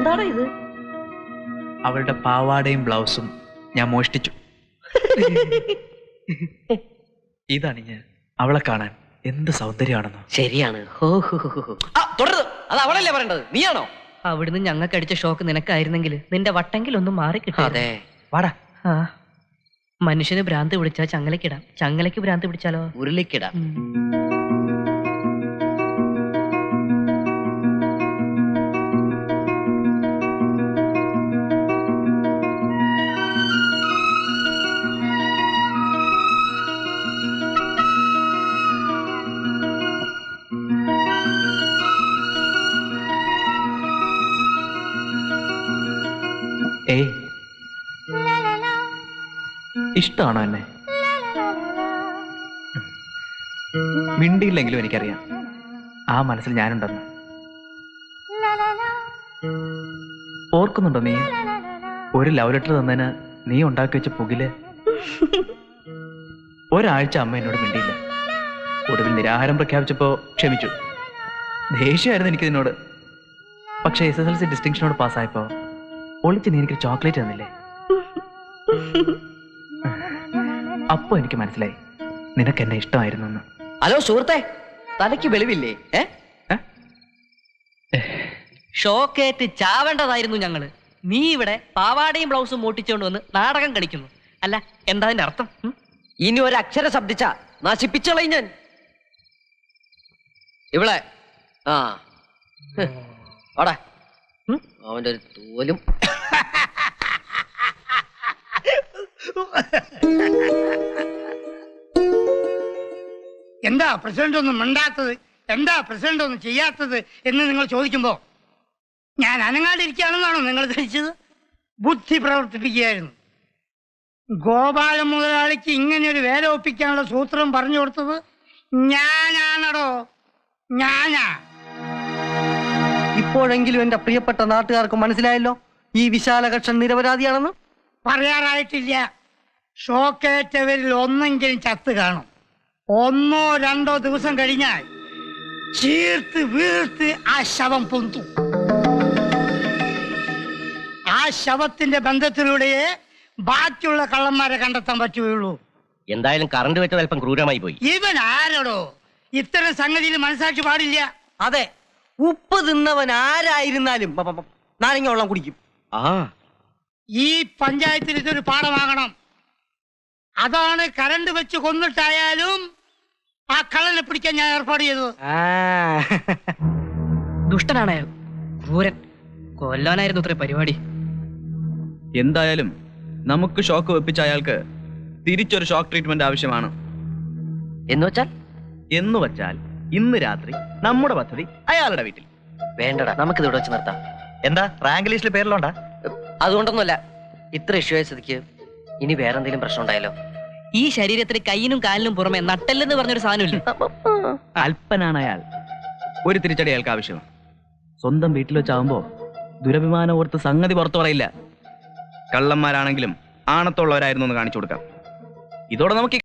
എന്താണ് ഇത്? അവളുടെ പാവാടയും ബ്ലൗസും ഞാൻ മോഷ്ടിച്ചു. ഇതണിഞ്ഞ് അവളെ കാണാൻ എന്ത് സൗന്ദര്യമാണെന്നോ. ശരിയാണ്. തുടരുത്. അത് അവളല്ലേ പറയേണ്ടത്, നീയാണോ? അവിടുന്ന് ഞങ്ങൾക്ക് അടിച്ച ഷോക്ക് നിനക്കായിരുന്നെങ്കിൽ നിന്റെ വട്ടെങ്കിൽ ഒന്നും മാറി കിട്ടും. അതെ. വാടാ. മനുഷ്യന് ഭ്രാന്ത് പിടിച്ചാൽ ചങ്ങലക്കിടാം, ചങ്ങലയ്ക്ക് ഭ്രാന്ത് പിടിച്ചാലോ ഉരുളിക്കിടാം. ഏയ്, ഇഷ്ടമാണോ എന്നെ? മിണ്ടിയില്ലെങ്കിലും എനിക്കറിയാം ആ മനസ്സിൽ ഞാനുണ്ടെന്ന്. ഓർക്കുന്നുണ്ടോ നീ ഒരു ലവ് ലെറ്റർ തന്നതിന് നീ ഉണ്ടാക്കി വെച്ച പുകില്? ഒരാഴ്ച അമ്മ എന്നോട് മിണ്ടിയില്ല. ഒടുവിൽ നിരാഹാരം പ്രഖ്യാപിച്ചപ്പോ ക്ഷമിച്ചു. ദേഷ്യമായിരുന്നു എനിക്ക് നിന്നോട്. പക്ഷെ SSLC ഡിസ്റ്റിങ്ഷനോട് പാസ്സായപ്പോ ഒളിച്ച് നീ എനിക്ക് ചോക്ലേറ്റ് തന്നില്ലേ? അപ്പൊ എനിക്ക് മനസ്സിലായി നിനക്ക് എന്നെ ഇഷ്ടമായിരുന്നു. ഹലോ സുഹൃത്തെ, തലയ്ക്ക് വെളിവില്ലേ? ഷോക്കേറ്റ് ചാവേണ്ടതായിരുന്നു ഞങ്ങള്. നീ ഇവിടെ പാവാടയും ബ്ലൗസും മോട്ടിച്ചുകൊണ്ട് വന്ന് നാടകം കളിക്കുന്നു. അല്ല, എന്താ അതിന്റെ അർത്ഥം? ഇനി ഒരു അക്ഷരം ശബ്ദിച്ച നശിപ്പിച്ചളയും ഞാൻ. ഇവിടെ വാടാ, അവന്റെ ഒരു തോലും. എന്താ പ്രസിഡന്റ് ഒന്നും മിണ്ടാത്തത്, എന്താ പ്രസിഡന്റ് ഒന്നും ചെയ്യാത്തത് എന്ന് നിങ്ങൾ ചോദിക്കുമ്പോ ഞാൻ അനങ്ങാണ്ടിരിക്കുകയാണെന്നാണോ നിങ്ങൾ ധരിച്ചത്? ബുദ്ധി പ്രവർത്തിപ്പിക്കുകയായിരുന്നു. ഗോപാല മുതലാളിക്ക് ഇങ്ങനെ ഒരു വേല ഒപ്പിക്കാനുള്ള സൂത്രം പറഞ്ഞു കൊടുത്തത് ഞാനാണടോ, ഞാനാ. ഇപ്പോഴെങ്കിലും എന്റെ പ്രിയപ്പെട്ട നാട്ടുകാർക്ക് മനസ്സിലായല്ലോ ഈ വിശാലകൃഷ്ണൻ നിരപരാധിയാണെന്ന്. പറയാറായിട്ടില്ല. ഷോക്കേറ്റവരിൽ ഒന്നെങ്കിലും ചത്ത് കാണും. 1 or 2 ദിവസം കഴിഞ്ഞാൽ ചീർത്ത് വീർത്ത് ആ ശവം പൊന്തും. ആ ശവത്തിന്റെ ബന്ധത്തിലൂടെയേ ബാക്കിയുള്ള കള്ളന്മാരെ കണ്ടെത്താൻ പറ്റുകയുള്ളൂ. എന്തായാലും കറണ്ട് വെച്ചത് അല്പം ക്രൂരമായി പോയി. ഇവൻ ആരോടോ ഇത്തരം സംഗതിയിൽ മനസാക്ഷി പാടില്ല. അതെ, ഉപ്പ് തിന്നവൻ ആരായിരുന്നാലും നാരങ്ങ വെള്ളം കുടിക്കും. ഈ പഞ്ചായത്തിൽ ഇതൊരു പാഠമാകണം. അതാണ് കറണ്ട് വെച്ച് കൊന്നിട്ടായാലും ആ കള്ളനെ പിടിക്കാൻ ഞാൻ ഏർപ്പാട് ചെയ്തത്. ദുഷ്ടനാണ് അയാൾ, ക്രൂരൻ. കൊല്ലാനായിരുന്നു ഇത്ര പരിപാടി. എന്തായാലും നമുക്ക് ഷോക്ക് വെപ്പിച്ച അയാൾക്ക് തിരിച്ചൊരു ഷോക്ക് ട്രീറ്റ്മെന്റ് ആവശ്യമാണ്. എന്ന് വച്ചാൽ ഇന്ന് രാത്രി നമ്മുടെ പദ്ധതി അയാളുടെ വീട്ടിൽ. വേണ്ടടാ, നമുക്കിത് ഇവിടെ വെച്ച് നിർത്താം. എന്താ റാങ്ക് ലിസ്റ്റിൽ പേരിലുണ്ടാ? അതുകൊണ്ടൊന്നുമല്ല, ഇത്ര ഇഷ്യൂ ആയ സ്ഥിതിക്ക് ഇനി വേറെന്തെങ്കിലും പ്രശ്നം ഉണ്ടായാലോ? ഈ ശരീരത്തിന് കൈയിനും കാലിനും പുറമെ നട്ടെല്ലെന്ന് പറഞ്ഞൊരു സാധനമില്ല. അല്പനാണ് അയാൾ. ഒരു തിരിച്ചടി അയാൾക്ക് ആവശ്യമാണ്. സ്വന്തം വീട്ടിൽ വെച്ചാവുമ്പോ ദുരഭിമാനം ഓർത്ത് സംഗതി പുറത്തു പറയില്ല. കള്ളന്മാരാണെങ്കിലും ആണത്തുള്ളവരായിരുന്നു എന്ന് കാണിച്ചു കൊടുക്കാം. ഇതോടെ നമുക്ക്